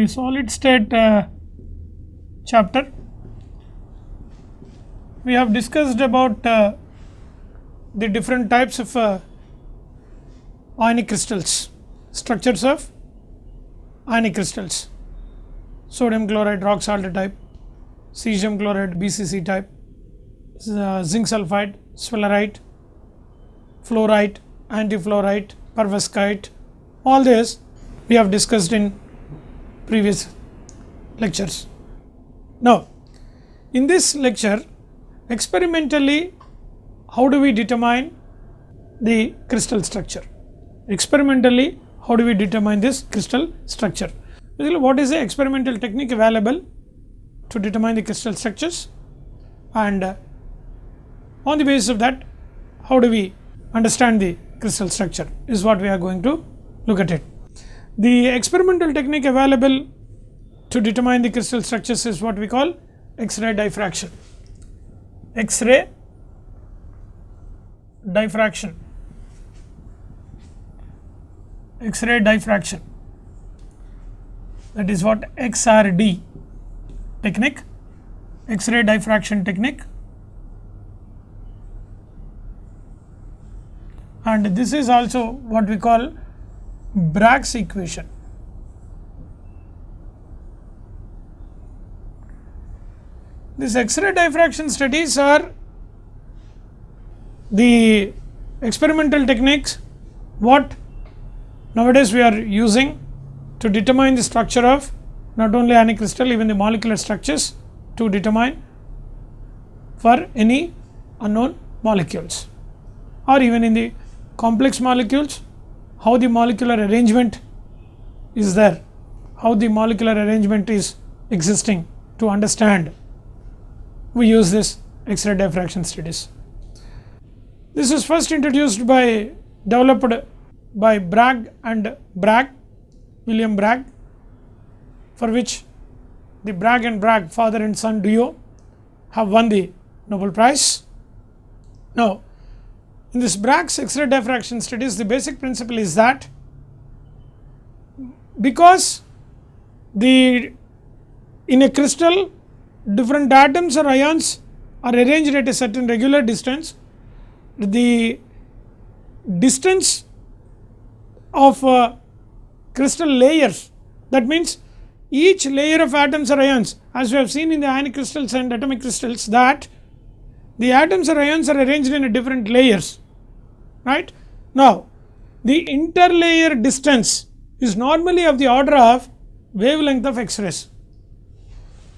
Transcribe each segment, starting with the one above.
solid state chapter, we have discussed about the different types of ionic crystals, structures of ionic crystals, sodium chloride rock salt type, cesium chloride BCC type, zinc sulfide, sphalerite, fluorite, antifluorite, perovskite. All this we have discussed in previous lectures. Now, in this lecture, experimentally, how do we determine the crystal structure? Experimentally, how do we determine this crystal structure? Basically, what is the experimental technique available to determine the crystal structures, and on the basis of that, how do we understand the crystal structure is what we are going to look at it. The experimental technique available to determine the crystal structures is what we call X-ray diffraction. X-ray diffraction. X-ray diffraction. That is what XRD technique, X-ray diffraction technique, and this is also what we call Bragg's equation. These X-ray diffraction studies are the experimental techniques what nowadays we are using to determine the structure of not only ionic crystal, even the molecular structures to determine for any unknown molecules, or even in the complex molecules, how the molecular arrangement is there, how the molecular arrangement is existing to understand. We use this X-ray diffraction studies. This is first introduced by, developed by Bragg and Bragg, William Bragg, for which the Bragg and Bragg father and son duo have won the Nobel Prize. Now, in this Bragg's X-ray diffraction studies, the basic principle is that because in a crystal different atoms or ions are arranged at a certain regular distance, the distance of crystal layers, that means each layer of atoms or ions, as we have seen in the ionic crystals and atomic crystals, that the atoms or ions are arranged in a different layers, right. Now, the interlayer distance is normally of the order of wavelength of X-rays.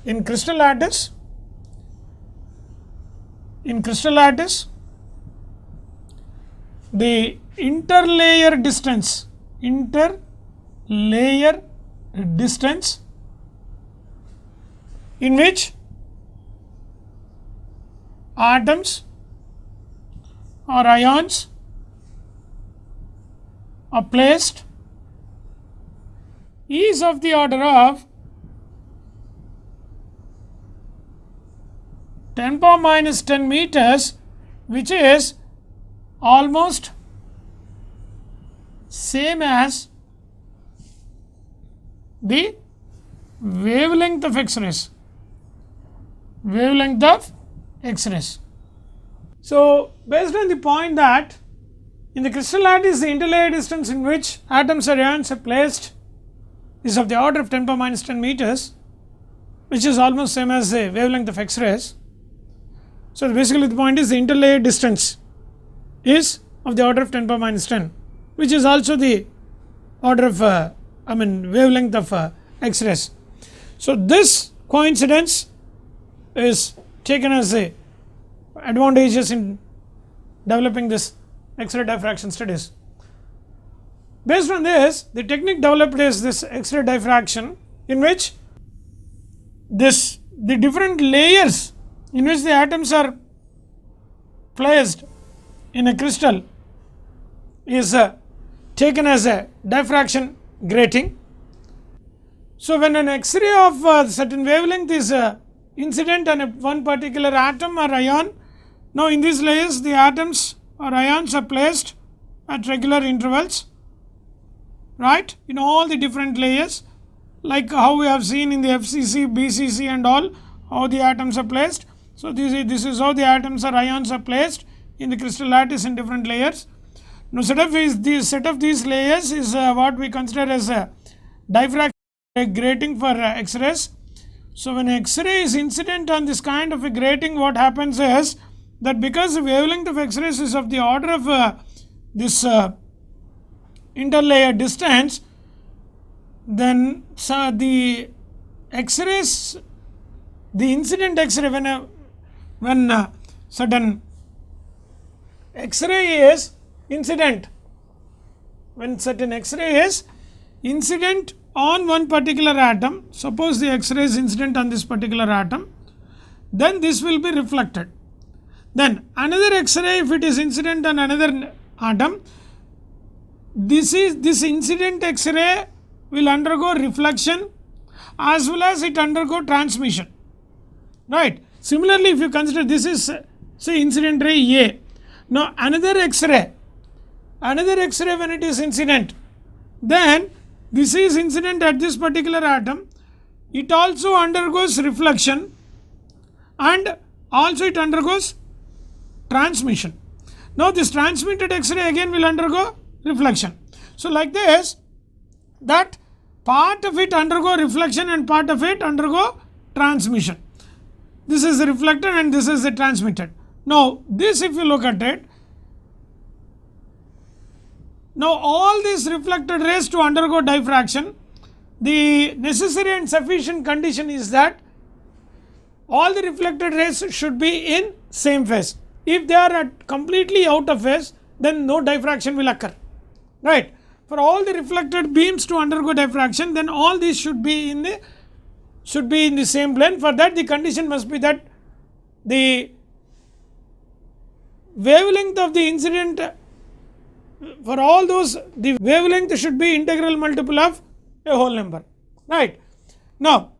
In crystal lattice, the interlayer distance in which atoms or ions are placed is of the order of 10 power minus 10 meters, which is almost same as the wavelength of X-rays. So, based on the point that in the crystal lattice, the interlayer distance in which atoms or ions are placed is of the order of 10 power minus 10 meters, which is almost same as the wavelength of X-rays. So, basically the point is the interlayer distance is of the order of 10 power minus 10, which is also the order of wavelength of X-rays. So, this coincidence is taken as a advantageous in developing this X-ray diffraction studies. Based on this, the technique developed is this X-ray diffraction, in which the different layers in which the atoms are placed in a crystal is taken as a diffraction grating. So, when an X-ray of certain wavelength is incident on one particular atom or ion, now in these layers the atoms or ions are placed at regular intervals, right, in all the different layers, like how we have seen in the FCC, BCC and all, how the atoms are placed. So, this is how the atoms or ions are placed in the crystal lattice in different layers. Now, set of these layers is what we consider as a diffraction grating for X-rays. So, when X-ray is incident on this kind of a grating, what happens is that because the wavelength of X-rays is of the order of this interlayer distance, then the X-rays, the incident X-ray, when certain X-ray is incident, when certain X-ray is incident on one particular atom, suppose the X-ray is incident on this particular atom, then this will be reflected. Then another X-ray, if it is incident on another atom, this incident X-ray will undergo reflection as well as it undergo transmission, right. Similarly, if you consider this is say incident ray A. Now, another X-ray when it is incident, then this is incident at this particular atom, it also undergoes reflection and also it undergoes transmission. Now, this transmitted X-ray again will undergo reflection. So, like this, that part of it undergo reflection and part of it undergo transmission. This is the reflected and this is the transmitted. Now, this if you look at it, now all these reflected rays to undergo diffraction, the necessary and sufficient condition is that all the reflected rays should be in same phase. If they are completely out of phase, then no diffraction will occur, right. For all the reflected beams to undergo diffraction, then all these should be in the same plane. For that, the condition must be that the wavelength of the incident, for all those, the wavelength should be integral multiple of a whole number, right. Now,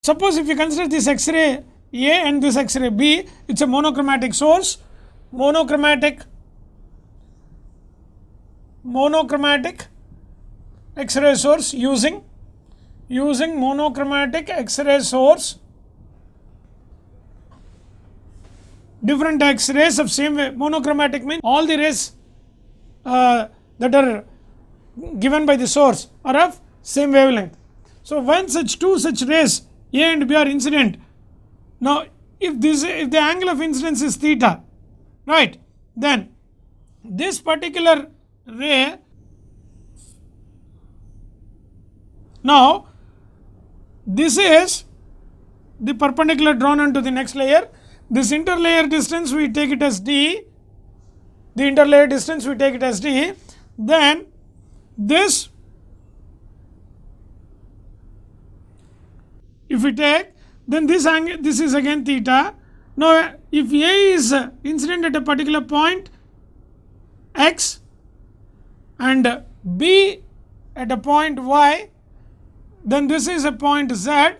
suppose if you consider this X-ray A and this X-ray B, it is a monochromatic source, monochromatic X-ray source using monochromatic X-ray source, different X-rays of same way. Monochromatic means all the rays that are given by the source are of same wavelength. So, when two such rays A and B are incident, now if the angle of incidence is theta, right, then this particular ray, now this is the perpendicular drawn onto the next layer. This interlayer distance we take it as d, then this, if we take, then this angle, this is again theta. Now, if A is incident at a particular point x and B at a point y, then this is a point z,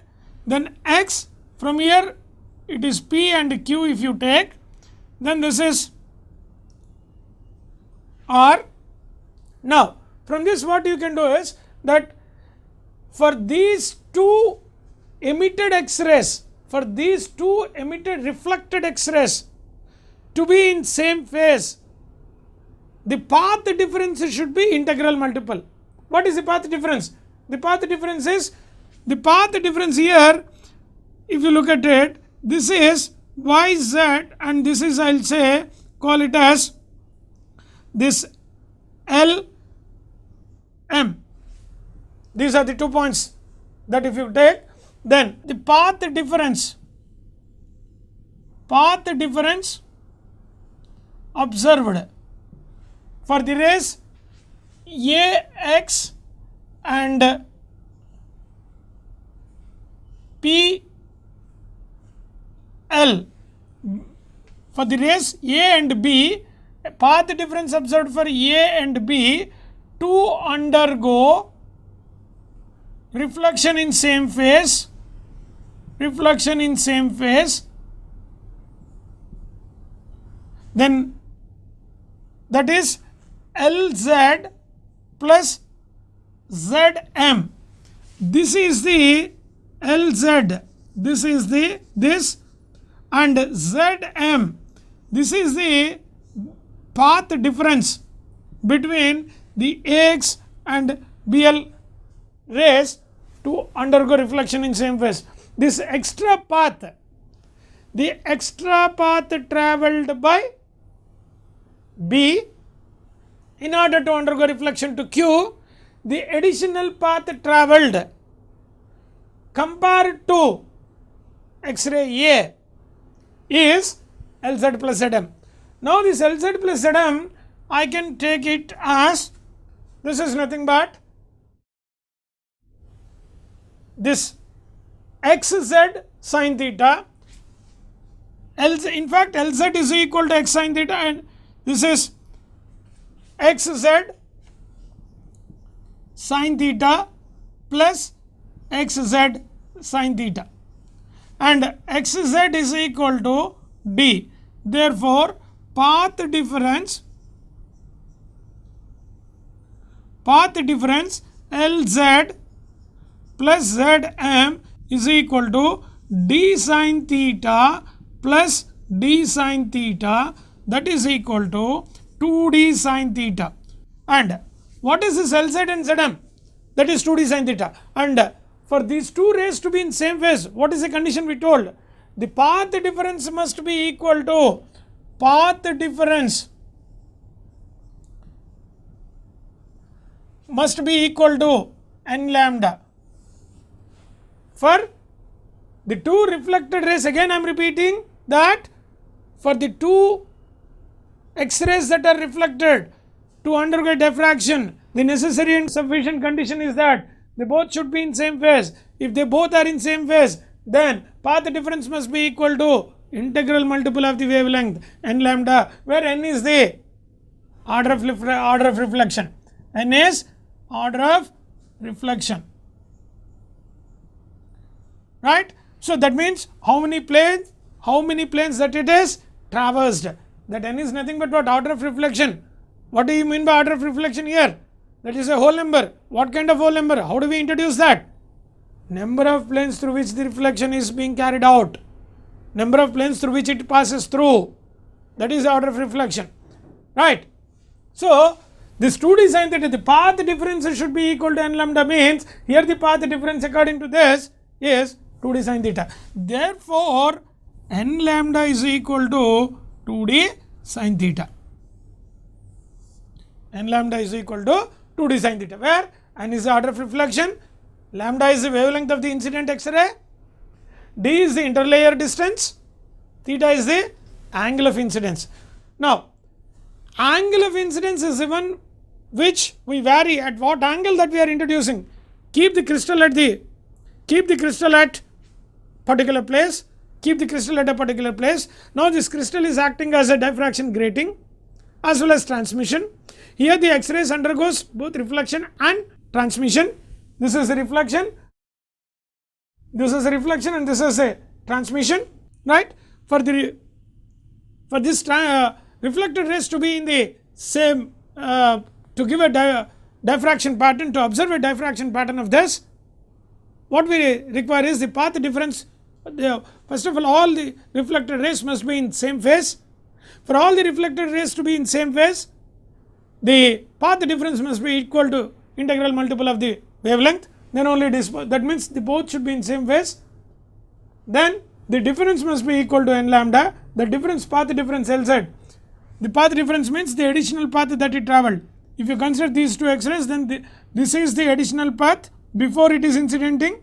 then x from here it is P and Q if you take, then this is R. Now, from this what you can do is that for these two emitted X-rays, for these two emitted reflected X-rays to be in same phase, the path difference should be integral multiple. What is the path difference? The path difference is, the path difference here, if you look at it, this is YZ and this is, I will say, call it as this L M. These are the 2 points that if you take, then the path difference observed for the rays AX and PL, for the rays A and B, path difference observed for A and B to undergo reflection in same phase, then that is LZ plus ZM. this is the LZ, this is the this, and ZM, this is the path difference between the AX and BL rays to undergo reflection in same phase. This extra path, the extra path travelled by B in order to undergo reflection to Q, the additional path travelled compared to X-ray A is LZ plus ZM. Now this LZ plus ZM, I can take it as, this is nothing but this XZ sin theta, in fact LZ is equal to X sin theta, and this is XZ sin theta plus XZ sin theta, and XZ is equal to D. Therefore, path difference LZ plus Zm is equal to d sin theta plus d sin theta, that is equal to 2d sin theta. And what is this LZ and Zm? That is 2d sin theta. And for these two rays to be in same phase, what is the condition we told? The path difference must be equal to n lambda. For the two reflected rays, again I am repeating that for the two X-rays that are reflected to undergo diffraction, the necessary and sufficient condition is that they both should be in same phase. If they both are in same phase, then path difference must be equal to integral multiple of the wavelength n lambda, where n is the order of reflection. N is order of reflection, right? So that means how many planes that it is traversed. That n is nothing but what? Order of reflection. What do you mean by order of reflection here? That is a whole number. What kind of whole number? How do we introduce that? Number of planes through which the reflection is being carried out, number of planes through which it passes through, that is the order of reflection, right? So this 2d sin theta, the path difference should be equal to n lambda, means here the path difference according to this is 2d sin theta. Therefore, n lambda is equal to 2d sin theta. N lambda is equal to 2d sin theta, where n is the order of reflection, lambda is the wavelength of the incident X-ray, d is the interlayer distance, theta is the angle of incidence. Now, angle of incidence is given which we vary at what angle that we are introducing. Keep the crystal at particular place, keep the crystal at a particular place. Now this crystal is acting as a diffraction grating as well as transmission. Here the X-rays undergoes both reflection and transmission. This is a reflection, this is a reflection, and this is a transmission, right? For this reflected rays to be in the same, to give a diffraction pattern, to observe a diffraction pattern of this, what we require is the path difference. First of all the reflected rays must be in same phase. For all the reflected rays to be in same phase, the path difference must be equal to integral multiple of the wavelength, then only it is, that means the both should be in same phase. Then the difference must be equal to n lambda, the difference, path difference LZ. The path difference means the additional path that it travelled. If you consider these two X-rays, then this is the additional path before it is incidenting,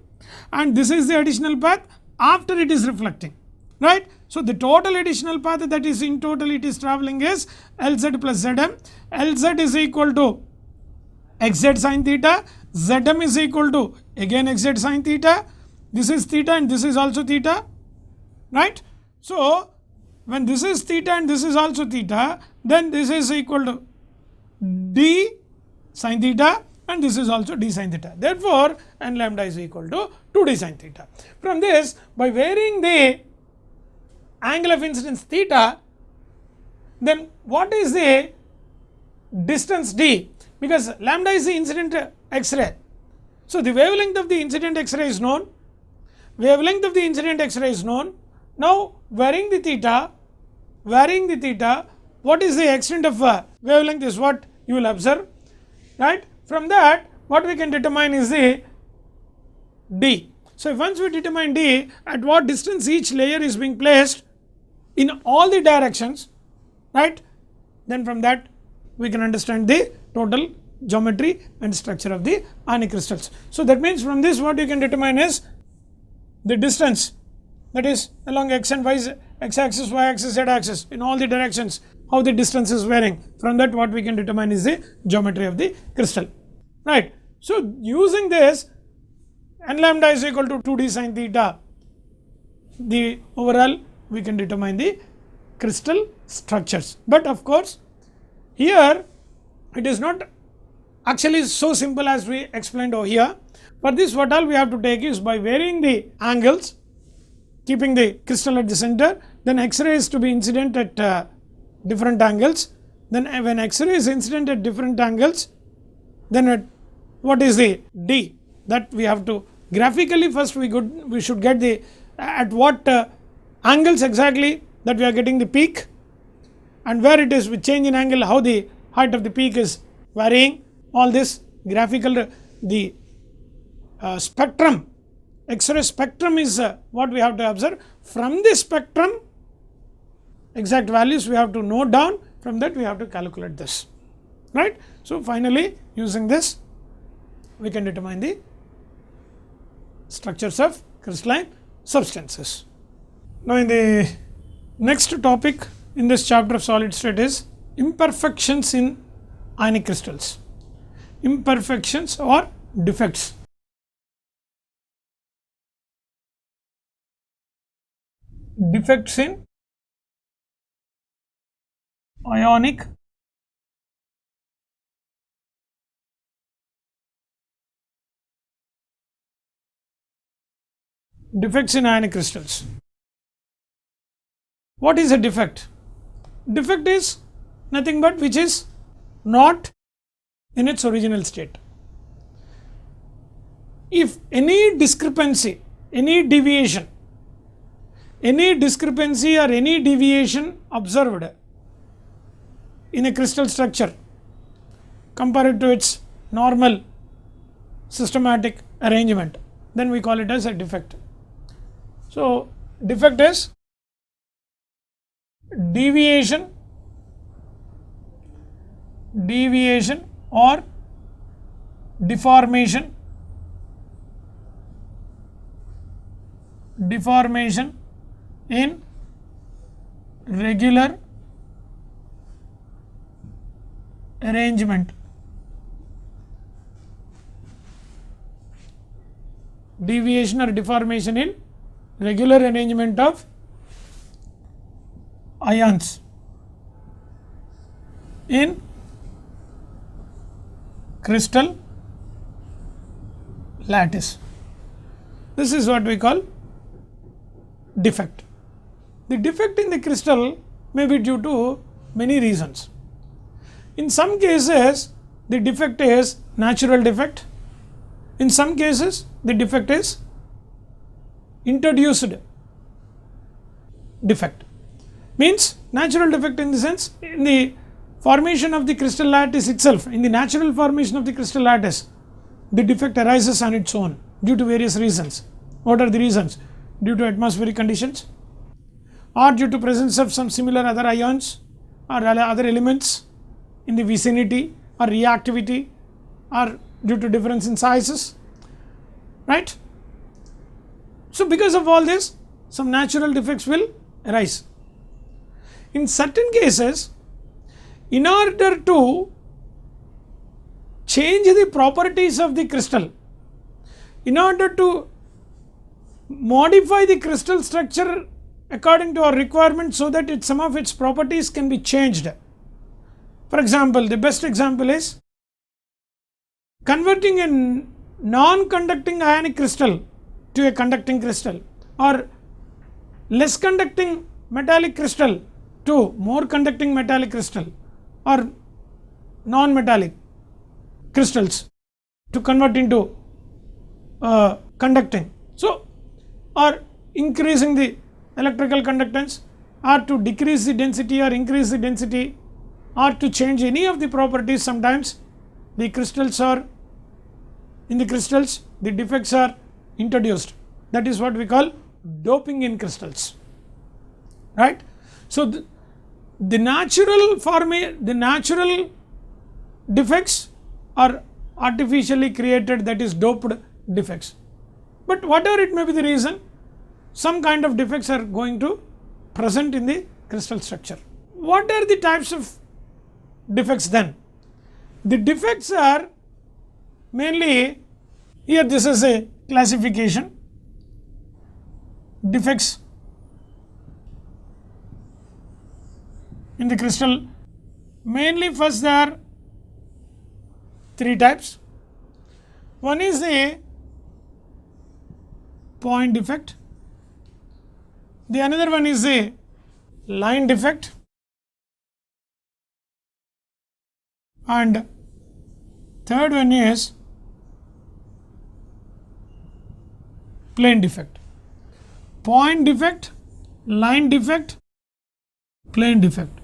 and this is the additional path after it is reflecting, right? So the total additional path that is in total it is travelling is LZ plus Zm. LZ is equal to XZ sin theta, Zm is equal to again XZ sin theta, this is theta and this is also theta, right? So when this is theta and this is also theta, then this is equal to d sin theta and this is also d sin theta. Therefore, n lambda is equal to 2d sin theta. From this, by varying the angle of incidence theta, then what is the distance d? Because lambda is the incident X-ray. So, the wavelength of the incident X-ray is known, wavelength of the incident X-ray is known. Now, varying the theta, what is the extent of wavelength is what you will observe, right. From that what we can determine is the d. So, once we determine d, at what distance each layer is being placed in all the directions, right, then from that we can understand the total geometry and structure of the ionic crystals. So, that means from this what you can determine is the distance, that is along x and y, x axis, y axis, z axis, in all the directions, how the distance is varying. From that what we can determine is the geometry of the crystal, right. So, using this, n lambda is equal to 2d sin theta, the overall we can determine the crystal structures. But of course, here it is not actually so simple as we explained over here. For this, what all we have to take is by varying the angles, keeping the crystal at the center, then X-ray is to be incident at different angles. Then when X-ray is incident at different angles, then at what is the d, that we have to graphically first we should get the at what angles exactly that we are getting the peak, and where it is with change in angle, how the height of the peak is varying. All this graphical, the spectrum, X-ray spectrum is what we have to observe. From this spectrum, exact values we have to note down, from that we have to calculate this, right. So, finally, using this we can determine the structures of crystalline substances. Now, in the next topic in this chapter of solid state is imperfections in ionic crystals, imperfections or defects. Defects in ionic crystals. What is a defect? Defect is nothing but which is not in its original state. If any discrepancy, any deviation, any discrepancy or any deviation observed in a crystal structure compared to its normal systematic arrangement, then we call it as a defect. So, defect is deviation or deformation in regular arrangement. Deviation or deformation in regular arrangement of ions in crystal lattice. This is what we call defect. The defect in the crystal may be due to many reasons. In some cases, the defect is natural defect. In some cases, the defect is introduced defect. Means natural defect in the sense, in the formation of the crystal lattice itself, in the natural formation of the crystal lattice, the defect arises on its own due to various reasons. What are the reasons? Due to atmospheric conditions, or due to presence of some similar other ions or other elements in the vicinity, or reactivity, or due to difference in sizes, right. So, because of all this, some natural defects will arise. In certain cases, in order to change the properties of the crystal, in order to modify the crystal structure according to our requirement, so that some of its properties can be changed. For example, the best example is converting a non-conducting ionic crystal to a conducting crystal, or less conducting metallic crystal to more conducting metallic crystal, or non-metallic crystals to convert into conducting. So, or increasing the electrical conductance, or to decrease the density or increase the density, or to change any of the properties. Sometimes the crystals are in the crystals, the defects are introduced. That is what we call doping in crystals, right. So, the natural defects are artificially created, that is doped defects. But whatever it may be the reason, some kind of defects are going to present in the crystal structure. What are the types of defects then? The defects are mainly, here this is a classification, defects in the crystal. Mainly first there are three types. One is a point defect, the another one is a line defect, and third one is plane defect. Point defect, line defect, plane defect.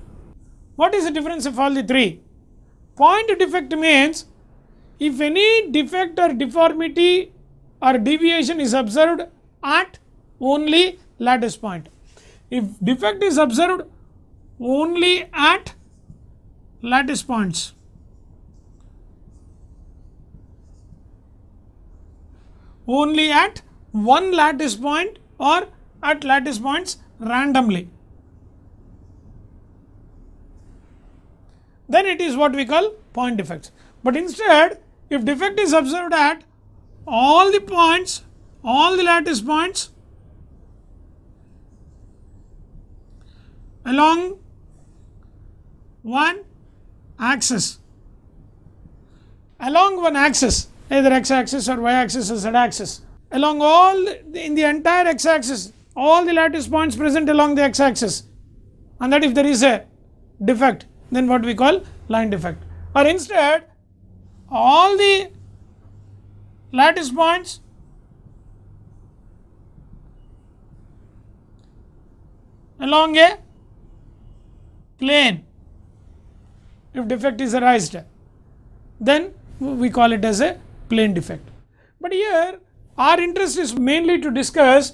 What is the difference of all the three? Point defect means if any defect or deformity or deviation is observed at only lattice point. If defect is observed only at lattice points, only at one lattice point or at lattice points randomly, then it is what we call point defects. But instead, if defect is observed at all the points, all the lattice points along one axis, either x axis or y axis or z axis, along all in the entire x axis, all the lattice points present along the x axis, and that if there is a defect, then what we call line defect. Or instead, all the lattice points along a plane, if defect is arised, then we call it as a plane defect. But here our interest is mainly to discuss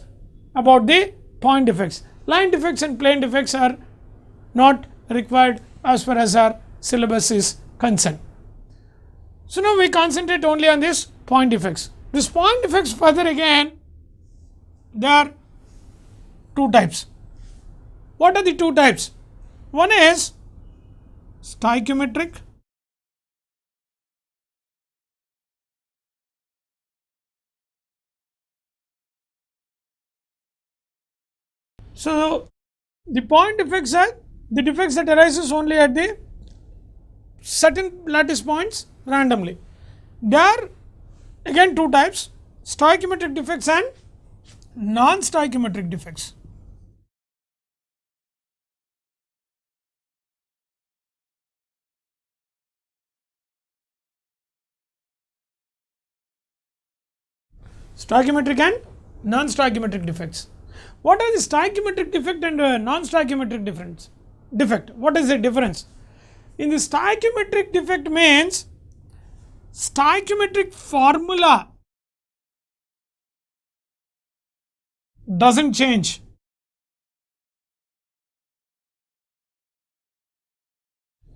about the point defects. Line defects and plane defects are not required as far as our syllabus is concerned. So now we concentrate only on this point defects. This point defects further again, there are two types. What are the two types? One is stoichiometric So the point defects are the defects that arises only at the certain lattice points randomly. There are again two types, stoichiometric defects and non-stoichiometric defects. Stoichiometric and non-stoichiometric defects. What are the stoichiometric defect and non-stoichiometric defect? What is the difference? In the stoichiometric defect means stoichiometric formula doesn't change.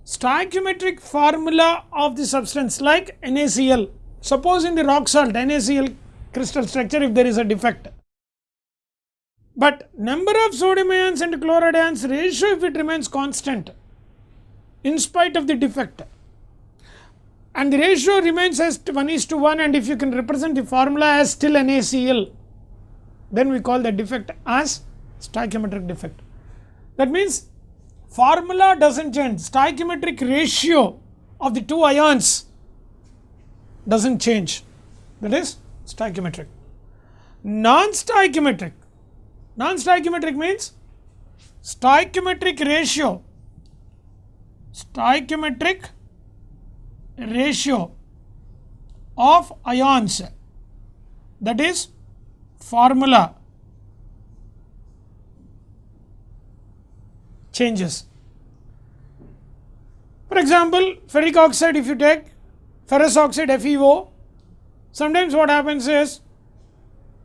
Stoichiometric formula of the substance like NaCl, suppose in the rock salt NaCl crystal structure if there is a defect, but number of sodium ions and chloride ions ratio if it remains constant in spite of the defect, and the ratio remains as 1:1, and if you can represent the formula as still NaCl, then we call the defect as stoichiometric defect. That means formula doesn't change, stoichiometric ratio of the two ions doesn't change, that is stoichiometric. Non-stoichiometric means stoichiometric ratio of ions that is formula changes. For example, ferric oxide, if you take ferrous oxide FeO, sometimes what happens is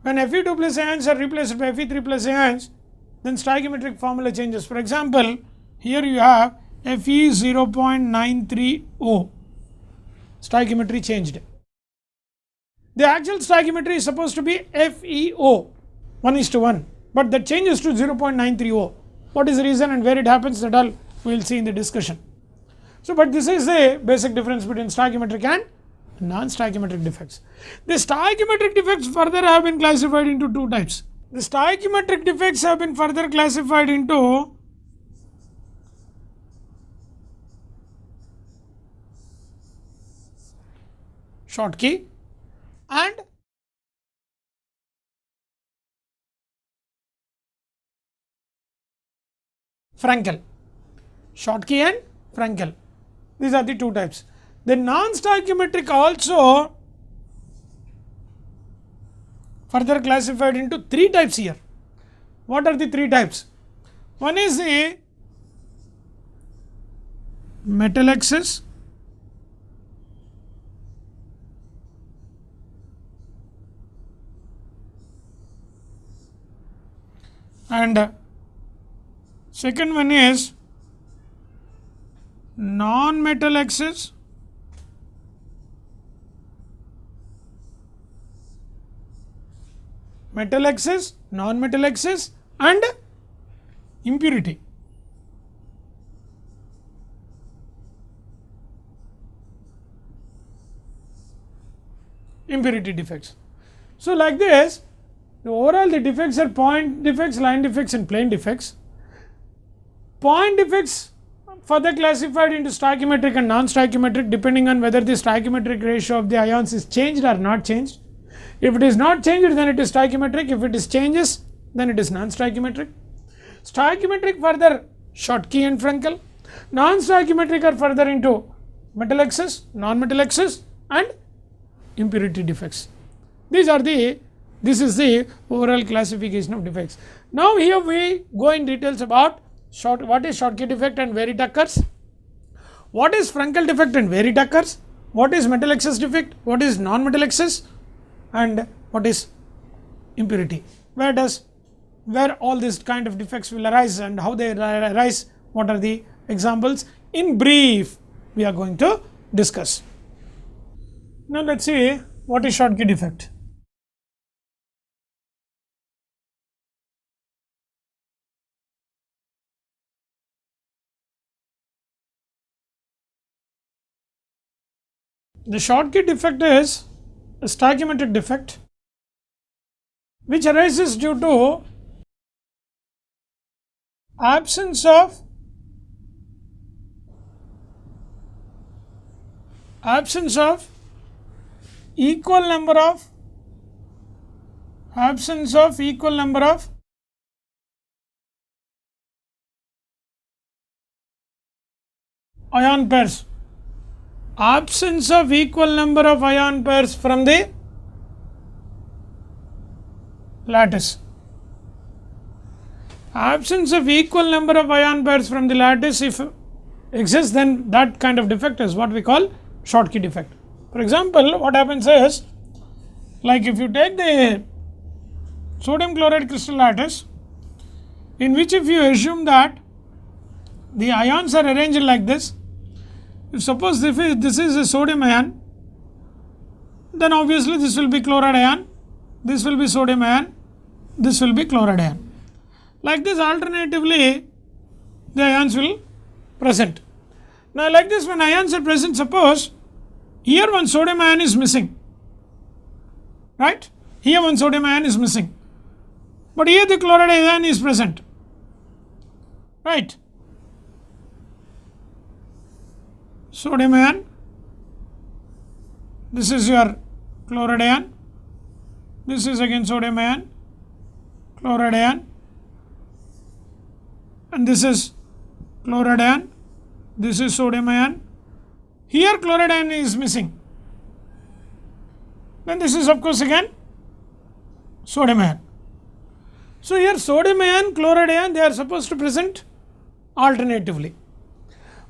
when Fe2 plus ions are replaced by Fe3 plus ions, then stoichiometric formula changes. For example, here you have Fe 0.930, stoichiometry changed. The actual stoichiometry is supposed to be FeO 1:1, but that changes to 0.930. What is the reason and where it happens, that all we will see in the discussion. So, but this is the basic difference between stoichiometric and non-stoichiometric defects. The stoichiometric defects further have been classified into two types. The stoichiometric defects have been further classified into Schottky and Frankel. Schottky and Frankel. These are the two types. The non-stoichiometric also further classified into three types here. What are the three types? One is the metal excess, and second one is non-metal excess, metal excess, non-metal excess, and impurity. Impurity defects. So, like this, overall the defects are point defects, line defects, and plane defects. Point defects further classified into stoichiometric and non-stoichiometric, depending on whether the stoichiometric ratio of the ions is changed or not changed. If it is not changed, then it is stoichiometric. If it is changes, then it is non-stoichiometric. Stoichiometric further Schottky and Frankel. Non-stoichiometric are further into metal excess, non-metal excess, and impurity defects. This is the overall classification of defects. Now, here we go in details about what is Schottky defect and where it occurs, what is Frankel defect and where it occurs, what is metal excess defect, what is non-metal excess, and what is impurity. Where all these kind of defects will arise and how they arise, what are the examples, in brief we are going to discuss. Now, let us see what is Schottky defect. The Schottky defect is a stoichiometric defect which arises due to absence of equal number of ion pairs, absence of equal number of ion pairs from the lattice. Absence of equal number of ion pairs from the lattice, if exists, then that kind of defect is what we call Schottky defect. For example, what happens is, like if you take the sodium chloride crystal lattice, in which if you assume that the ions are arranged like this, if suppose this is a sodium ion, then obviously this will be chloride ion, this will be sodium ion, this will be chloride ion. Like this, alternatively the ions will present. Now, like this, when ions are present, suppose here one sodium ion is missing, right? Here one sodium ion is missing, but here the chloride ion is present, right? Sodium ion, this is your chloride ion, this is again sodium ion, chloride ion, and this is chloride ion, this is sodium ion. Here chloride ion is missing, then this is of course again sodium ion. So, here sodium ion, chloride ion, they are supposed to present alternatively.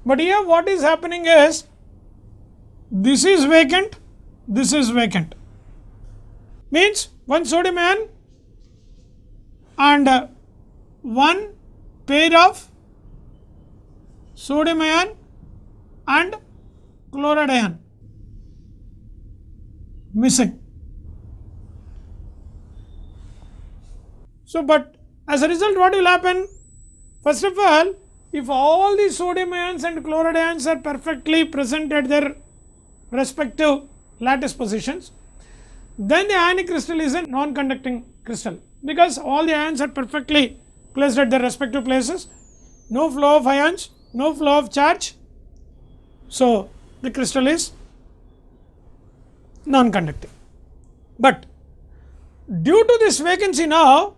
But here what is happening is, this is vacant, this is vacant. Means one sodium ion and one pair of sodium ion and chloride ion missing. So, but as a result what will happen? First of all, if all the sodium ions and chloride ions are perfectly present at their respective lattice positions, then the ionic crystal is a non-conducting crystal, because all the ions are perfectly placed at their respective places, no flow of ions, no flow of charge. So, the crystal is non-conducting. But due to this vacancy now,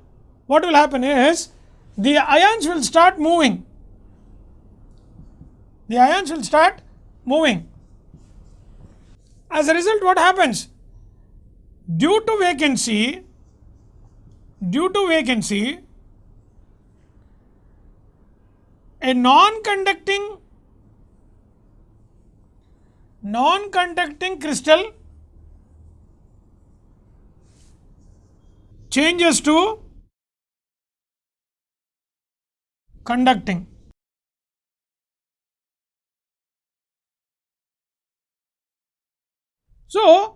what will happen is, the ions will start moving. The ions will start moving. As a result, what happens? Due to vacancy, a non-conducting crystal changes to conducting. So,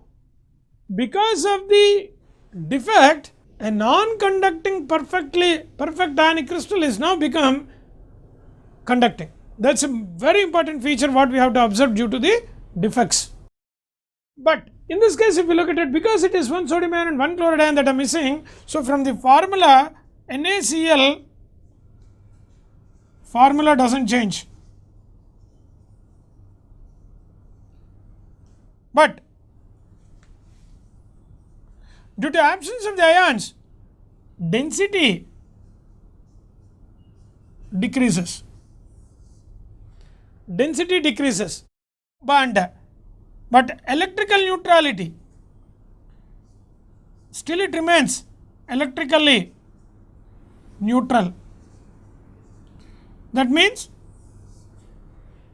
because of the defect, a non-conducting perfect ionic crystal is now become conducting. That is a very important feature what we have to observe due to the defects. But in this case, if we look at it, because it is one sodium ion and one chloride ion that are missing, so from the formula, NaCl formula does not change. But due to absence of the ions, density decreases. Density decreases, but electrical neutrality still it remains electrically neutral. That means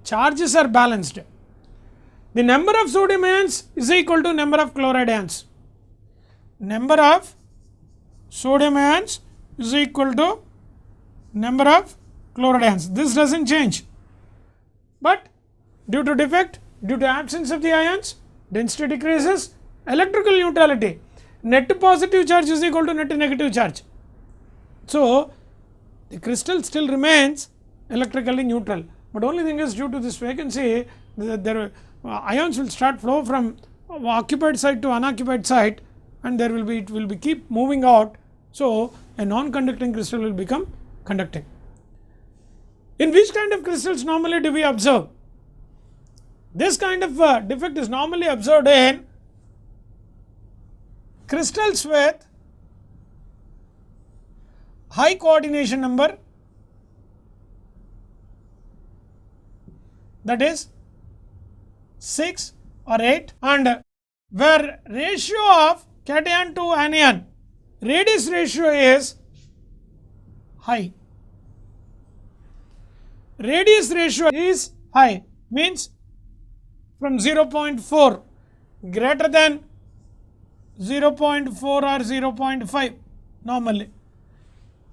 charges are balanced. The number of sodium ions is equal to number of chloride ions. Number of sodium ions is equal to number of chloride ions. This does not change. But due to defect, due to absence of the ions, density decreases, electrical neutrality, net positive charge is equal to net negative charge. So, the crystal still remains electrically neutral, but only thing is, due to this vacancy, ions will start flow from occupied site to unoccupied site, and it will be keep moving out. So, a non-conducting crystal will become conducting. In which kind of crystals normally do we observe? This kind of defect is normally observed in crystals with high coordination number, that is 6 or 8, and where ratio of cation to anion, radius ratio is high. Radius ratio is high, means from 0.4 greater than 0.4 or 0.5 normally.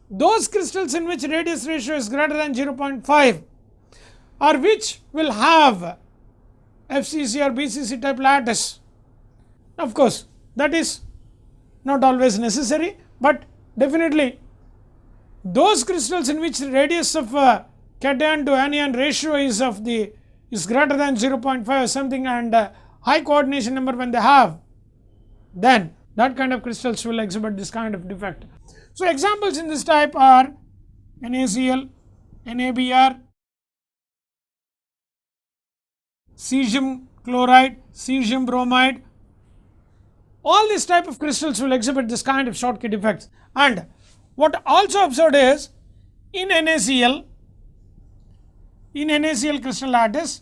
Those crystals in which radius ratio is greater than 0.5 or which will have FCC or BCC type lattice. Of course, that is not always necessary, but definitely those crystals in which radius of cation to anion ratio is greater than 0.5 or something, and high coordination number when they have, then that kind of crystals will exhibit this kind of defect. So, examples in this type are NaCl, NaBr, cesium chloride, cesium bromide. All these type of crystals will exhibit this kind of Schottky defects. And what also observed is, in NaCl crystal lattice,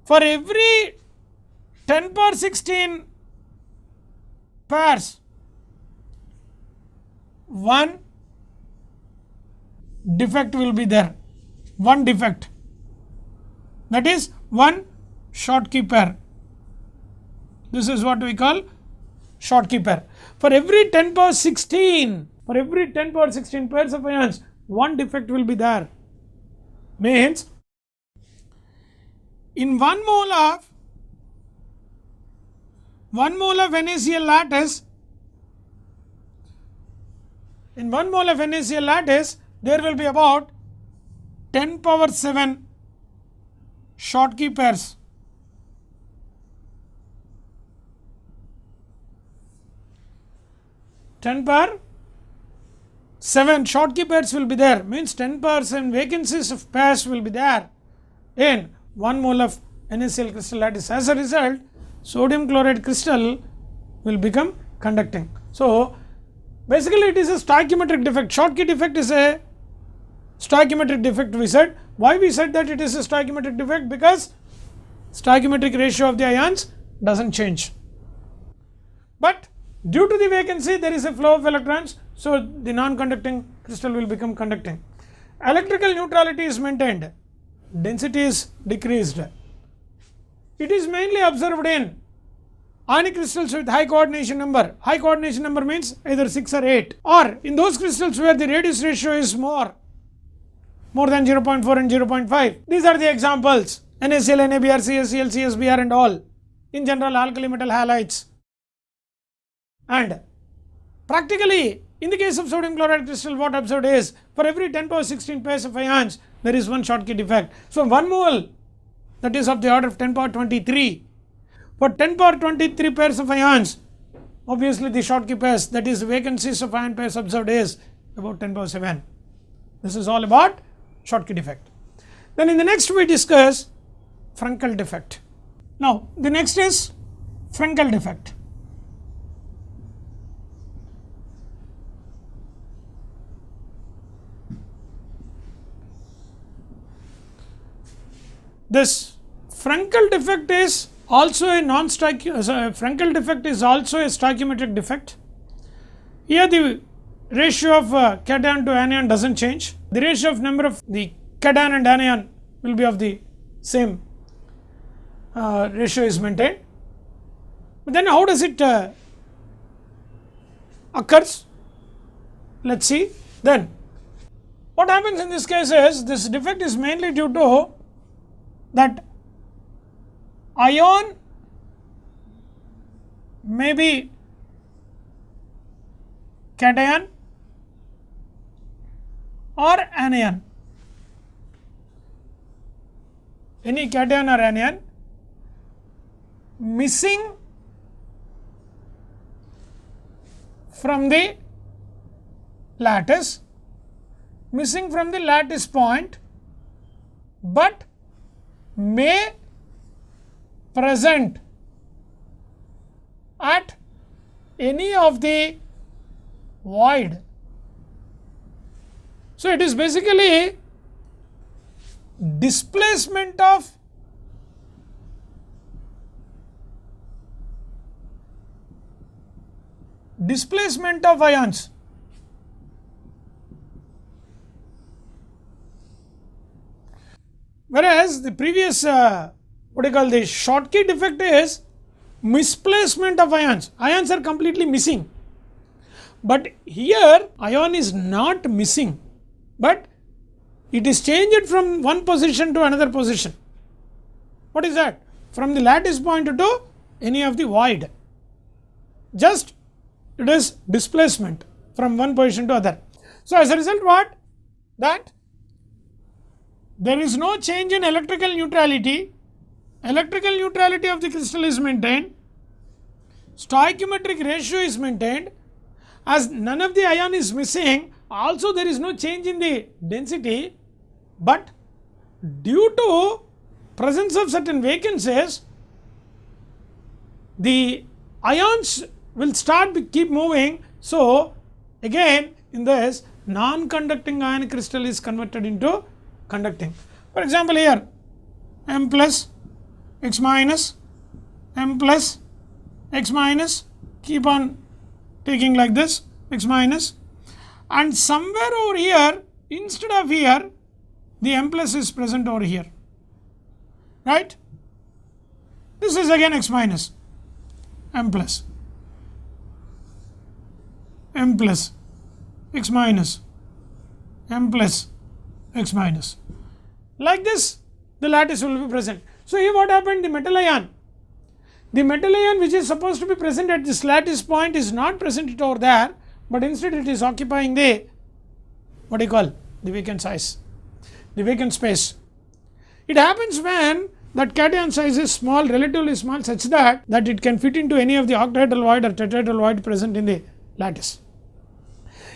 for every 10 power 16 pairs, one defect will be there, one defect, that is one Schottky pair. This is what we call Schottky pair. For every 10 power 16, for every 10 power 16 pairs of ions, one defect will be there. Means in 1 mole of NaCl lattice, in 1 mole of NaCl lattice, there will be about 10 power 7 Schottky pairs. Ten power 7 Schottky pairs will be there, means 10 power 7 vacancies of pairs will be there in 1 mole of NaCl crystal lattice. As a result, sodium chloride crystal will become conducting. So, basically it is a stoichiometric defect. Schottky defect is a stoichiometric defect, we said. Why we said that it is a stoichiometric defect? Because stoichiometric ratio of the ions does not change. But due to the vacancy, there is a flow of electrons, so the non-conducting crystal will become conducting. Electrical neutrality is maintained, density is decreased. It is mainly observed in ionic crystals with high coordination number. High coordination number means either 6 or 8, or in those crystals where the radius ratio is more than 0.4 and 0.5. These are the examples: NaCl, NaBr, CaCl, CsBr and all. In general, alkali metal halides. And practically, in the case of sodium chloride crystal, what observed is, for every 10 power 16 pairs of ions, there is one Schottky defect. So, 1 mole, that is of the order of 10 power 23. For 10 power 23 pairs of ions, obviously the Schottky pairs, that is vacancies of ion pairs observed, is about 10 power 7. This is all about Schottky defect. Then in the next we discuss Frankel defect. Now, the next is Frankel defect. This Frankel defect is also a Frankel defect is also a stoichiometric defect. Here the ratio of cation to anion does not change. The ratio of number of the cation and anion will be of the same ratio is maintained. But then how does it occurs? Let us see. Then what happens in this case is, this defect is mainly due to that ion may be cation or anion, any cation or anion missing from the lattice, point, but may present at any of the void. So, it is basically displacement of ions. Whereas the previous the Schottky defect is misplacement of ions. Ions are completely missing, but here ion is not missing, but it is changed from one position to another position. What is that? From the lattice point to any of the void. Just it is displacement from one position to other. So, as a result, what? That there is no change in electrical neutrality. Electrical neutrality of the crystal is maintained. Stoichiometric ratio is maintained. As none of the ion is missing, also there is no change in the density, but due to presence of certain vacancies, the ions will keep moving. So, again in this, non-conducting ion crystal is converted into conducting. For example, here M plus, X minus, m plus x minus, keep on taking like this, x minus, and somewhere over here, instead of here, the m plus is present over here, right? This is again x minus, m plus, x minus, m plus, x minus. Like this, the lattice will be present. So here what happened? The metal ion which is supposed to be present at this lattice point is not present over there, but instead it is occupying the, what do you call, the vacant size, the vacant space. It happens when that cation size is small, relatively small, such that it can fit into any of the octahedral void or tetrahedral void present in the lattice.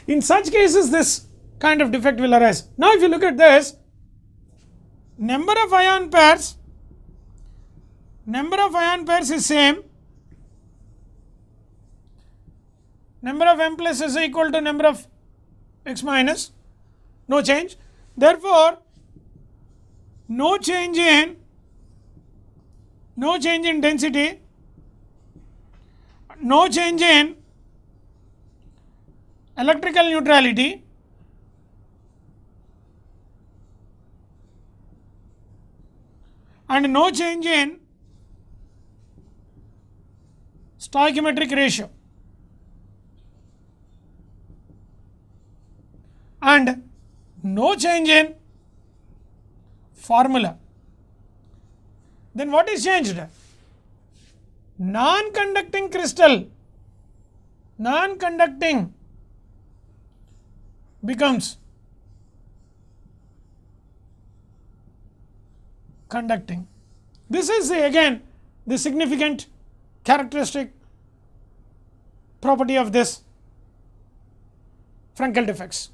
In such cases, this kind of defect will arise. Now if you look at this, number of ion pairs is same, number of m plus is equal to number of x minus, no change. Therefore, no change in density, no change in electrical neutrality, and no change in stoichiometric ratio, and no change in formula. Then what is changed? Non-conducting crystal, non-conducting becomes conducting. This is again the significant characteristic property of this Frankel defects.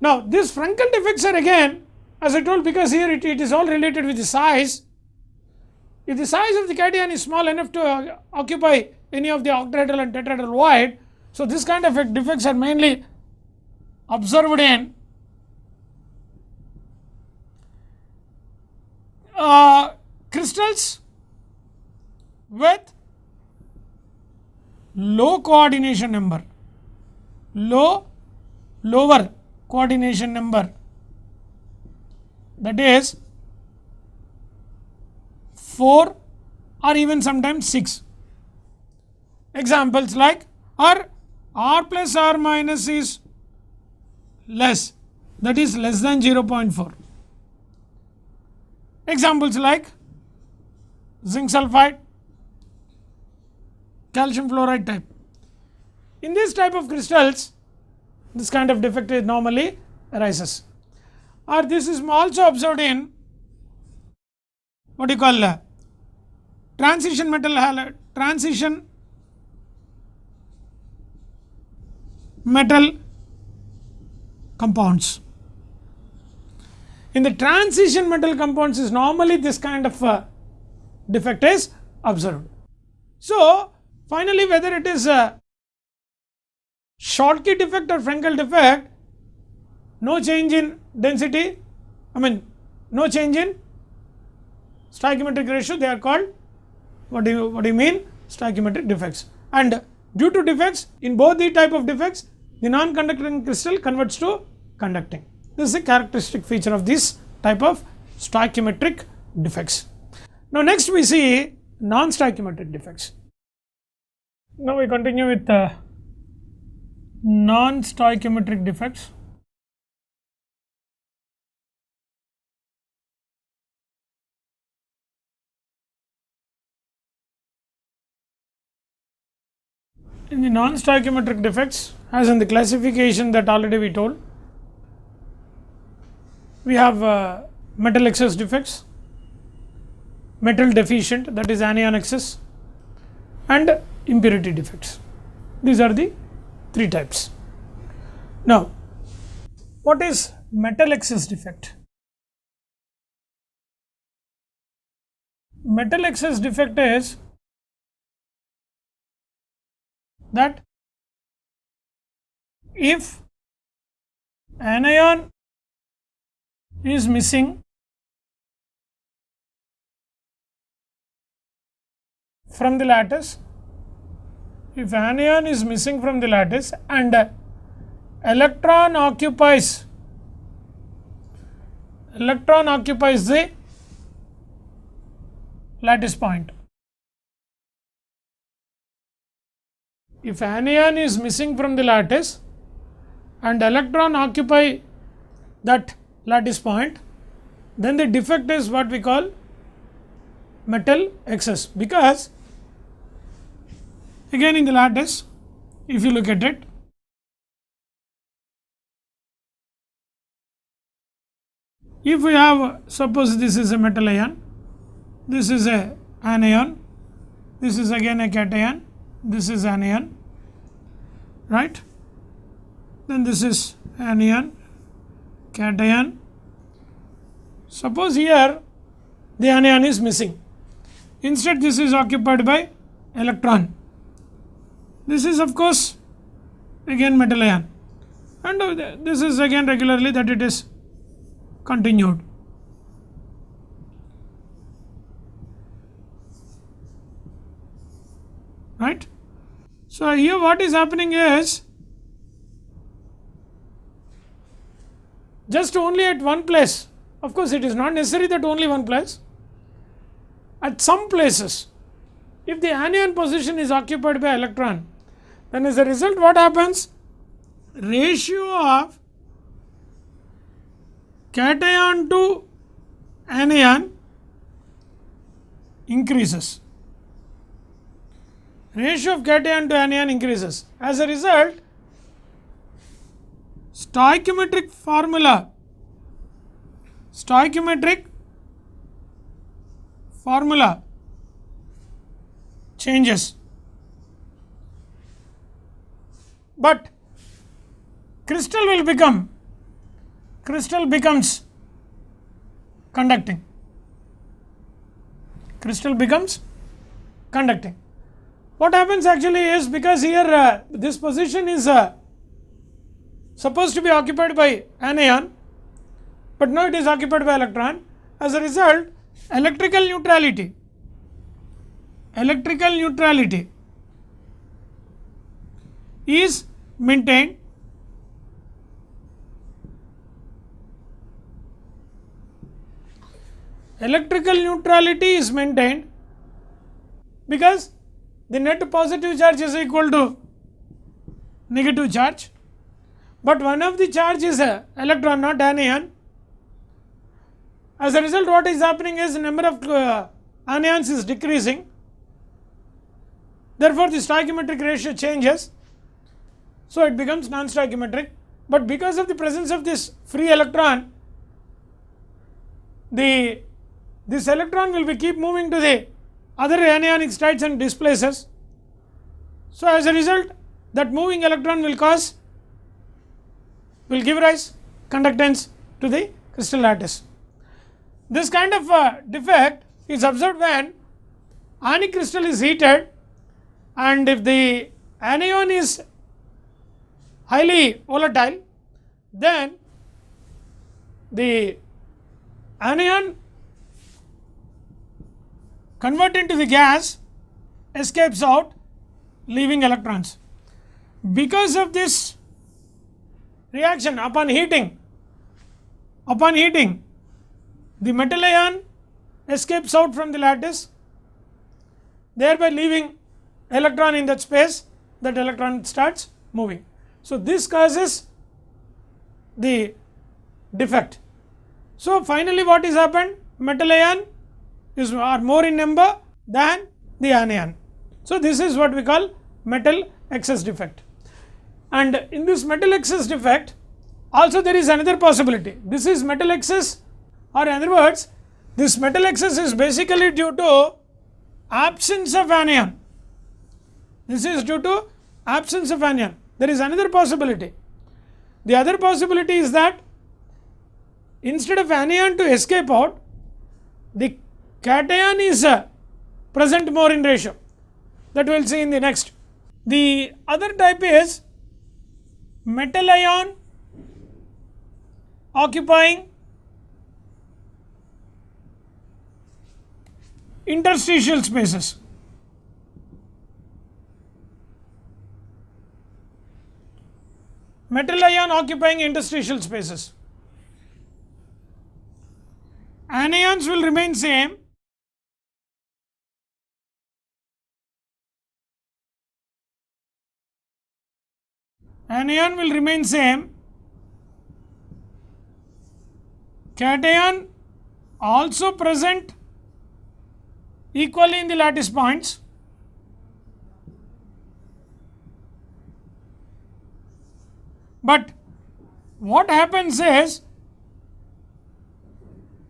Now these Frankel defects are again, as I told, because here it is all related with the size. If the size of the cation is small enough to occupy any of the octahedral and tetrahedral void, so this kind of defects are mainly observed in crystals with lower coordination number, that is 4 or even sometimes 6. Examples like r plus r minus is less, that is less than 0.4. Examples like zinc sulfide, calcium fluoride type. In this type of crystals, this kind of defect normally arises. Or this is also observed in what you call transition metal compounds. In the transition metal compounds is normally this kind of defect is observed. So finally, whether it is a Schottky defect or Frankel defect, no change in density, no change in stoichiometric ratio, they are called, what do you mean, stoichiometric defects. And due to defects, in both the type of defects, the non-conducting crystal converts to conducting. This is a characteristic feature of this type of stoichiometric defects. Now next we see non-stoichiometric defects. Now we continue with non-stoichiometric defects. In the non-stoichiometric defects, as in the classification that already we told, we have metal excess defects, metal deficient, that is anion excess, and impurity defects. These are the 3 types. Now, what is metal excess defect? Metal excess defect is that if anion is missing from the lattice, if anion is missing from the lattice and electron occupies the lattice point. If anion is missing from the lattice and electron occupy that lattice point, then the defect is what we call metal excess, because again in the lattice, if you look at it, if we have, suppose this is a metal ion, this is a anion, this is again a cation, this is anion, right? Then this is anion, cation. Suppose here the anion is missing. Instead, this is occupied by electron. This is of course again metal ion, and this is again regularly that it is continued. Right? So, here what is happening is just only at one place. Of course, it is not necessary that only one place. At some places, if the anion position is occupied by electron, then as a result what happens? Ratio of cation to anion increases. Ratio of cation to anion increases. As a result, stoichiometric formula changes, but crystal becomes conducting. What happens actually is, because here this position is supposed to be occupied by anion, but now it is occupied by electron. As a result, electrical neutrality is maintained. Electrical neutrality is maintained because the net positive charge is equal to negative charge, but one of the charge is a electron, not anion. As a result, what is happening is the number of anions is decreasing, therefore the stoichiometric ratio changes, so it becomes non-stoichiometric. But because of the presence of this free electron, this electron will be keep moving to the other anionic states and displaces. So, as a result, that moving electron will give rise conductance to the crystal lattice. This kind of defect is observed when ionic crystal is heated, and if the anion is highly volatile, then the anion converted into the gas escapes out, leaving electrons. Because of this reaction, upon heating, the metal ion escapes out from the lattice, thereby leaving electron in that space. That electron starts moving. So, this causes the defect. So, finally what is happened? Metal ion are more in number than the anion. So, this is what we call metal excess defect. And in this metal excess defect also there is another possibility. This is metal excess, or in other words, this metal excess is basically due to absence of anion. This is due to absence of anion. There is another possibility. The other possibility is that instead of anion to escape out, the cation is present more in ratio. That we will see in the next. The other type is metal ion occupying interstitial spaces. metal ion occupying interstitial spaces. Anions will remain same. Anion will remain same. Cation also present equally in the lattice points. But what happens is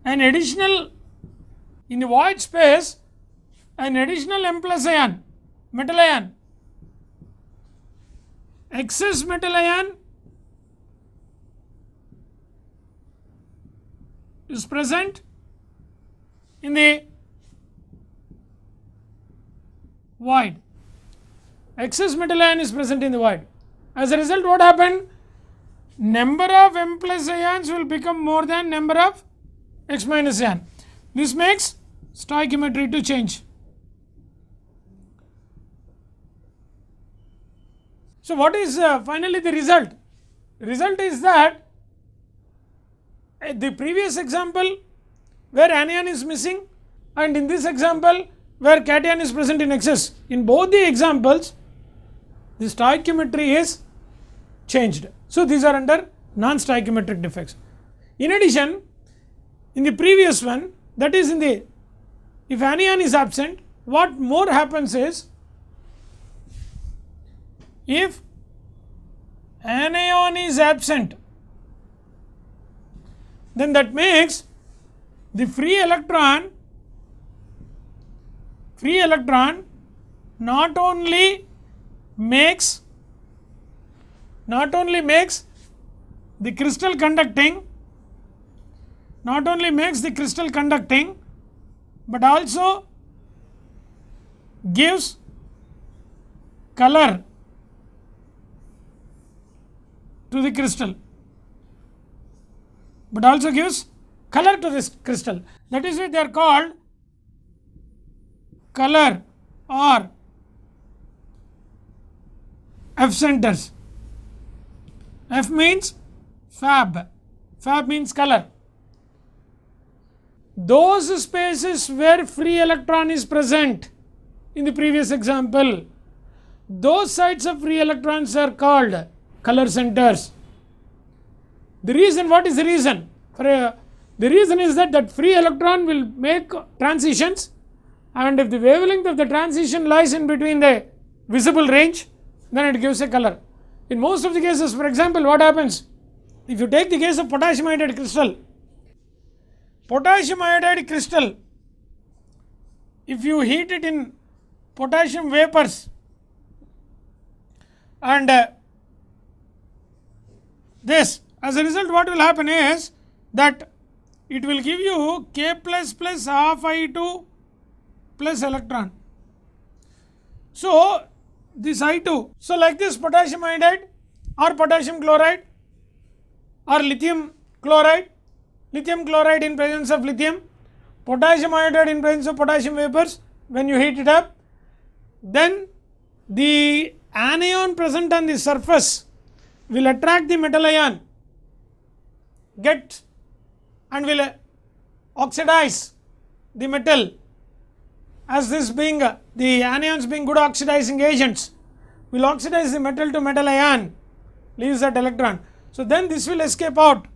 an additional, in the void space, an additional M plus ion, metal ion, excess metal ion is present in the void. Excess metal ion is present in the void. As a result, what happened? Number of M plus ions will become more than number of X minus ion. This makes stoichiometry to change. So what is finally the result? Result is that the previous example where anion is missing, and in this example where cation is present in excess, in both the examples the stoichiometry is changed. So these are under non-stoichiometric defects. In addition, in the previous one, that is in the, if anion is absent, what more happens is, if anion is absent, then that makes the free electron not only makes the crystal conducting, but also gives color to the crystal, that is why they are called color or F centers. F means fab means color. Those spaces where free electron is present in the previous example, those sites of free electrons are called color centers. The reason, what is the reason? The reason is that free electron will make transitions, and if the wavelength of the transition lies in between the visible range, then it gives a color. In most of the cases, for example, what happens? If you take the case of potassium iodide crystal, if you heat it in potassium vapors and this, as a result, what will happen is that it will give you K plus half I2 plus electron. So this I2, so like this potassium iodide or potassium chloride or lithium chloride in presence of lithium, potassium iodide in presence of potassium vapors, when you heat it up, then the anion present on the surface will attract the metal ion, and will oxidize the metal, as this being the anions being good oxidizing agents, will oxidize the metal to metal ion, leaves that electron. So then this will escape out,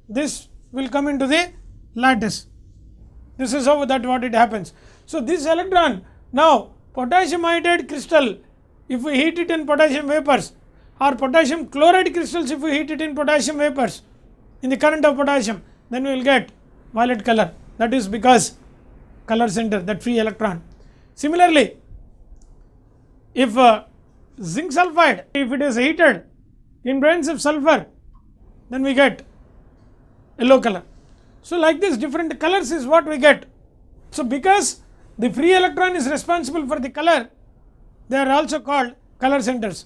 this will come into the lattice. This is how what it happens. So this electron, now potassium iodide crystal, if we heat it in potassium vapors, or potassium chloride crystals, if we heat it in potassium vapors in the current of potassium, then we will get violet color. That is because color center, that free electron. Similarly, if zinc sulfide, if it is heated in presence of sulfur, then we get yellow color. So like this, different colors is what we get. So because the free electron is responsible for the color, they are also called color centers.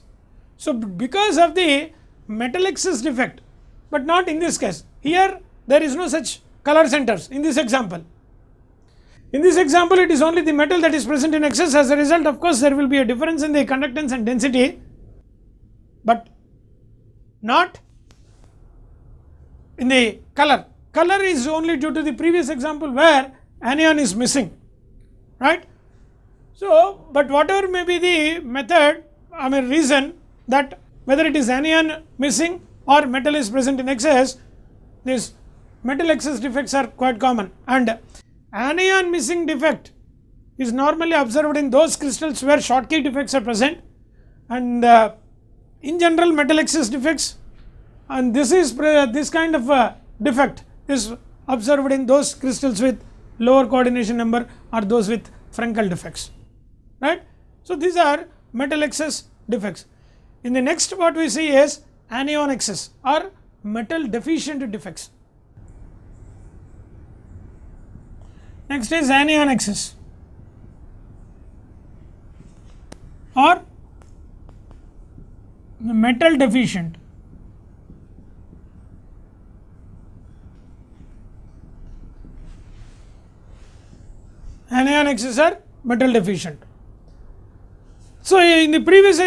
So because of the metal excess defect, but not in this case, here there is no such color centers in this example. In this example, it is only the metal that is present in excess. As a result, of course, there will be a difference in the conductance and density. but not in the color. Color is only due to the previous example where anion is missing, right. So, but whatever may be the method, reason that whether it is anion missing or metal is present in excess, these metal excess defects are quite common, and anion missing defect is normally observed in those crystals where Schottky defects are present, and in general metal excess defects, and this kind of defect is observed in those crystals with lower coordination number or those with Frenkel defects, right. So, these are metal excess defects. In the next what we see is anion excess or metal deficient defects. Next is anion excess or metal deficient. Anion excess or metal deficient. So, in the previous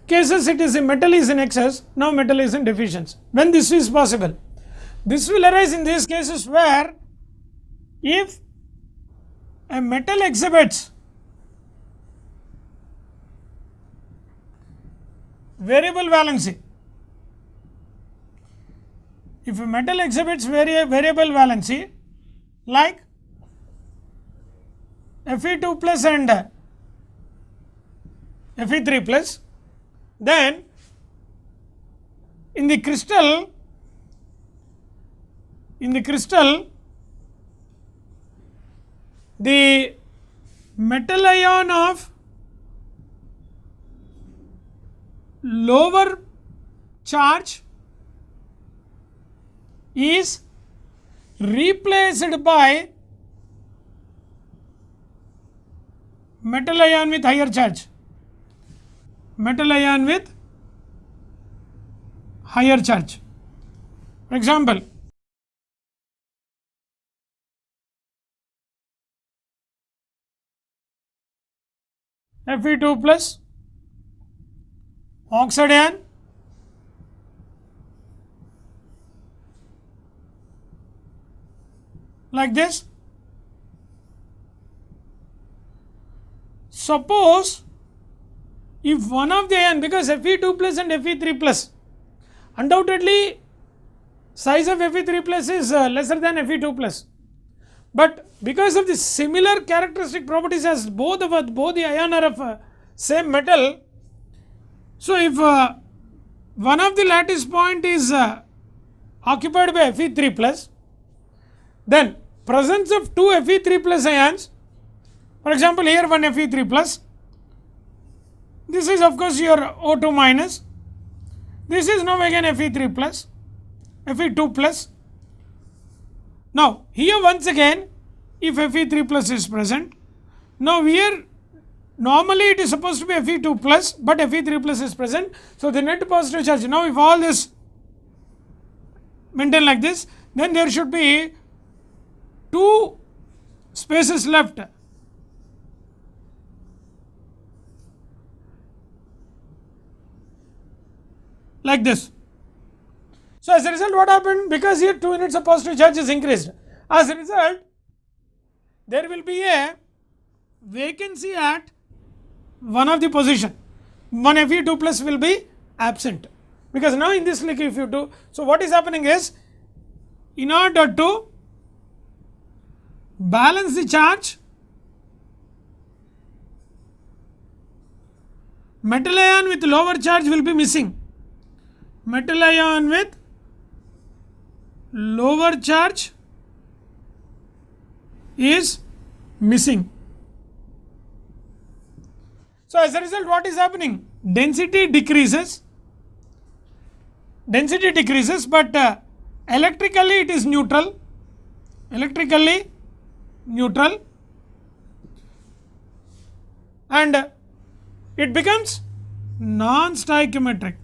cases it is metal is in excess, now metal is in deficiency. When this is possible? This will arise in these cases where if a metal exhibits variable valency, if a metal exhibits variable valency like Fe2 plus and Fe3 plus, then in the crystal the metal ion of lower charge is replaced by metal ion with higher charge, metal ion with higher charge. For example, Fe2 plus oxide ion like this. Suppose if one of the ion, because Fe2 plus and Fe3 plus, undoubtedly size of Fe3 plus is lesser than Fe2 plus, but because of the similar characteristic properties as both the ion are of same metal, so if one of the lattice point is occupied by Fe3 plus, then presence of two Fe3 plus ions, for example here one Fe3 plus, this is of course your O2 minus, this is now again Fe3 plus, Fe2 plus. Now here once again if Fe3 plus is present, now here normally it is supposed to be Fe2 plus, but Fe3 plus is present, so the net positive charge, now if all this maintain like this, then there should be two spaces left like this. So, as a result what happened, because here 2 units of positive charge is increased, as a result there will be a vacancy at one of the position, one Fe2 plus will be absent, because now in this liquid if you do, so what is happening is, in order to balance the charge, metal ion with lower charge will be missing, metal ion with lower charge is missing. So, as a result what is happening? Density decreases, but electrically it is neutral, and it becomes non-stoichiometric.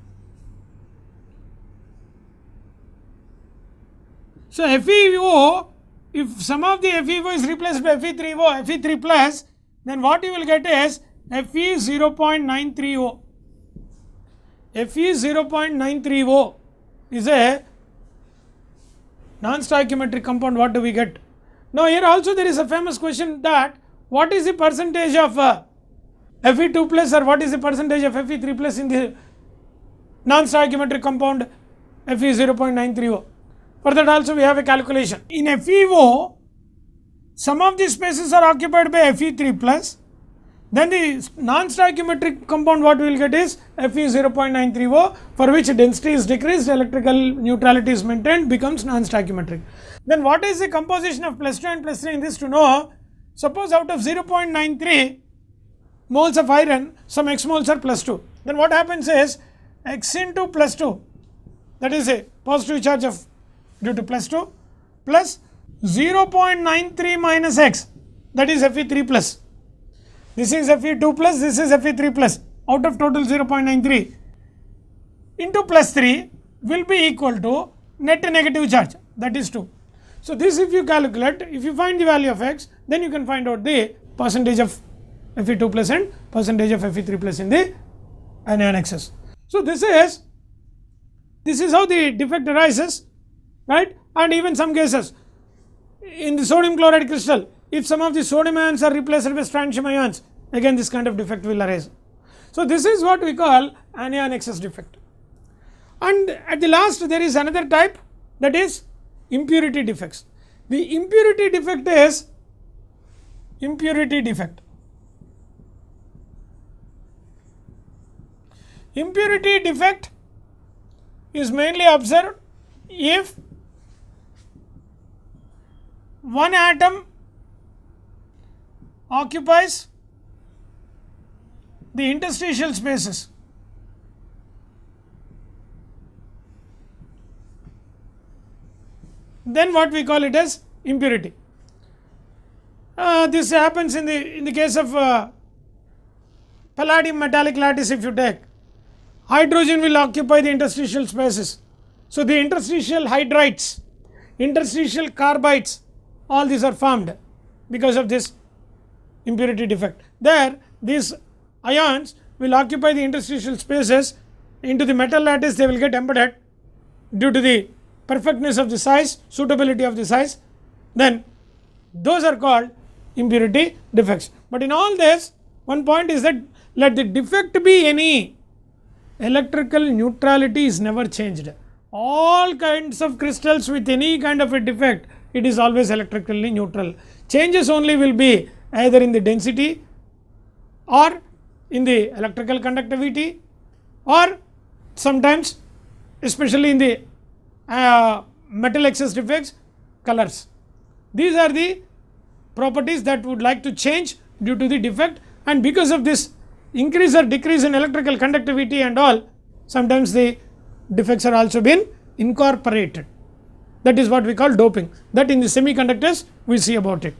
So, FeO, if some of the FeO is replaced by Fe3 plus, then what you will get is Fe 0.930. Fe 0.930 is a non-stoichiometric compound. What do we get? Now here also there is a famous question that what is the percentage of Fe2 plus or what is the percentage of Fe3 plus in the non-stoichiometric compound Fe 0.930. For that also we have a calculation. In FeO, some of the spaces are occupied by Fe3 plus, then the non-stoichiometric compound what we will get is Fe 0.930, for which density is decreased, electrical neutrality is maintained, becomes non-stoichiometric. Then what is the composition of plus 2 and plus 3 in this to know? Suppose out of 0.93 moles of iron, some x moles are plus 2. Then what happens is x into plus 2, that is a positive charge of due to plus 2, plus 0.93 minus x, that is Fe3 plus. This is Fe2 plus, this is Fe3 plus, out of total 0.93 into plus 3 will be equal to net negative charge, that is 2. So this if you calculate, if you find the value of x, then you can find out the percentage of Fe2 plus and percentage of Fe3 plus in the anion excess. So this is how the defect arises, right? And even some cases in the sodium chloride crystal, if some of the sodium ions are replaced with strontium ions, again this kind of defect will arise. So this is what we call anion excess defect. And at the last there is another type, that is impurity defects. The impurity defect is impurity defect. Impurity defect is mainly observed if one atom occupies the interstitial spaces. Then what we call it as impurity. This happens in the case of palladium metallic lattice. If you take, hydrogen will occupy the interstitial spaces. So the interstitial hydrides, interstitial carbides, all these are formed because of this impurity defect. There these ions will occupy the interstitial spaces into the metal lattice, they will get embedded due to the perfectness of the size, suitability of the size, then those are called impurity defects. But in all this, one point is that let the defect be any, electrical neutrality is never changed. All kinds of crystals with any kind of a defect, it is always electrically neutral. Changes only will be either in the density or in the electrical conductivity, or sometimes especially in the metal excess defects, colors. These are the properties that would like to change due to the defect, and because of this increase or decrease in electrical conductivity and all, sometimes the defects are also been incorporated. That is what we call doping. That in the semiconductors we see about it.